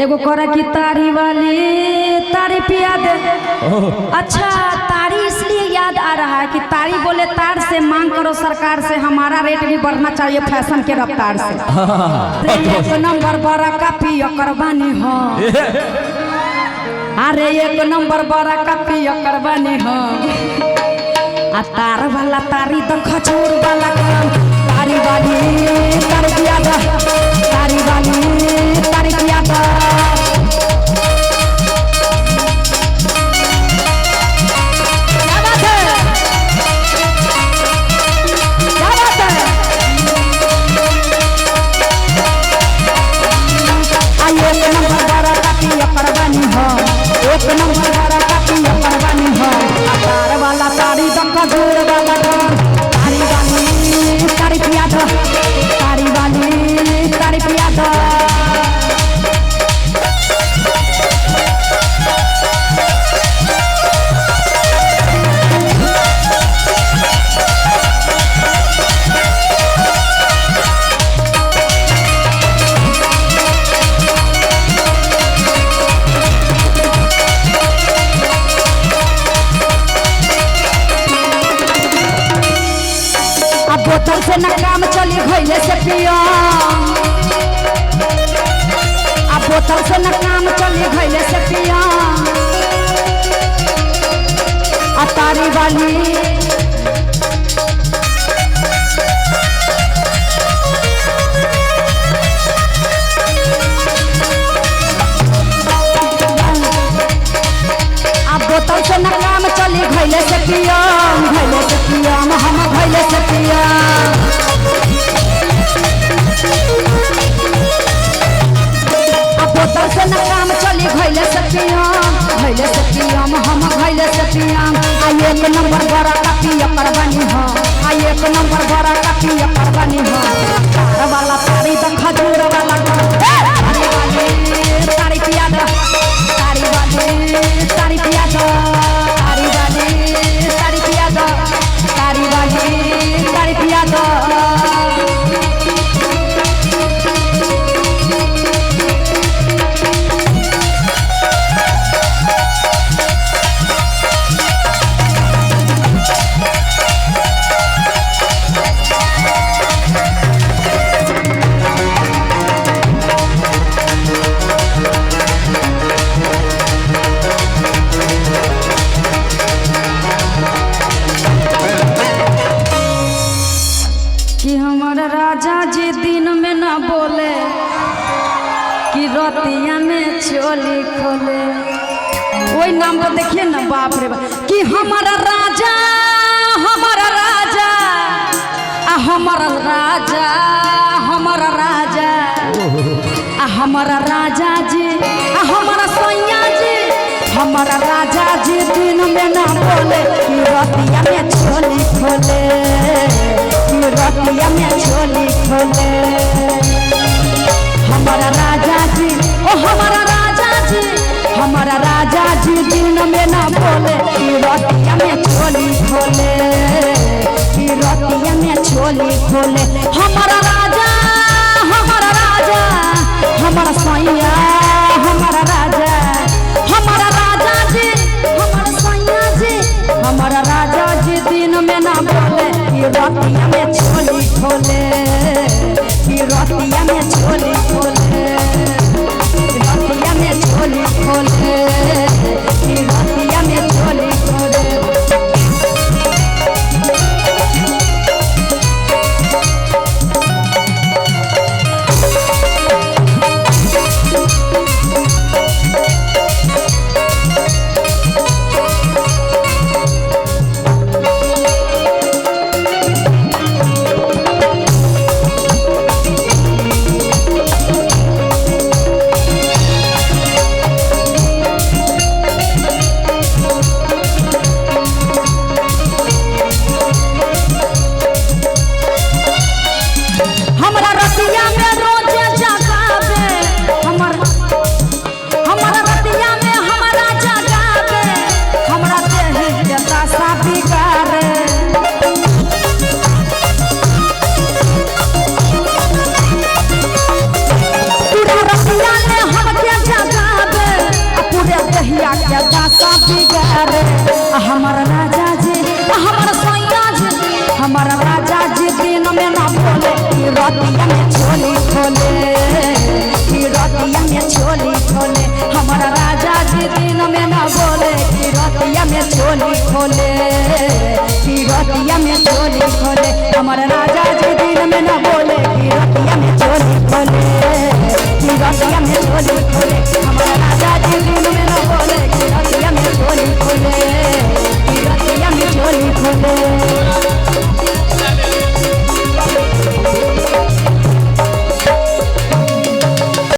एगो करे की तारी वाली तारी पिया दे। अच्छा तारी इसलिए याद आ रहा है कि तारी बोले तार से मांग करो सरकार से, हमारा रेट भी बढ़ना चाहिए फैशन के रफ्तार से। एक नंबर बड़ा कापी करवानी हो, अरे एक नंबर बड़ा कापी करवानी हो। आ तार वाला तारी तो खजूर वाला काम, तारी वाली तारी पिया दे, तारी वाली तारी पिया दे। एक नंबर बड़ा कापी करवानी हो, तार वाला तारी खजूर वाला काम, तारी वाली तारी पिया दो, तारी वाली तारी पिया दो। बोतल से न काम चली घैले से पिया, अब बोतल से न काम चली घैले से पिया। आ तारी वाली अब बोतल से न काम चली घैले से पिया, घैले से पिया हम घैले से पिया। अब बोतल से न काम चली घैले से पिया, घैले से पिया हम घैले से पिया। आ एक नंबर बड़ा कापी करवानी हो, आ एक नंबर बड़ा कापी करवानी हो। तार वाला तारी तो खजूर वाला काम, तारी वाली तारी पिया दो, तारी वाली तारी पिया दो, तारी वाली तारी पिया दो, तारी वाली तारी पिया दो। कि हमारा राजा जी दिन में ना बोले, कि रतिया में चोली खोले। वही नाम को देखिए ना, बाप रे बाप। कि हमारा राजा हमारा राजा हमारा राजा हमारा राजा हमारा राजा जी हमारा सैया जी, हमारा राजा जी दिन में ना बोले, कि रतिया में चोली खोले, रतिया में चोली खोले। हमारा राजा जी ओ हमारा राजा जी, हमारा राजा जी दिन में ना बोले, कि रतिया में चोली खोले, कि रतिया में चोली खोले। हमारा राजा हमारा राजा हमारा सैया, हमारा राजा जी हमारा सैया जी, हमारा राजा जी दिन में ना बोले, कि रतिया में चोली खोले, कि रतिया में चोली खोले, रतिया में चोली खोले, कि रतिया में चोली खोले। चोली खोले, कि रतिया में चोली खोले। हमारा राजा जी दिन में न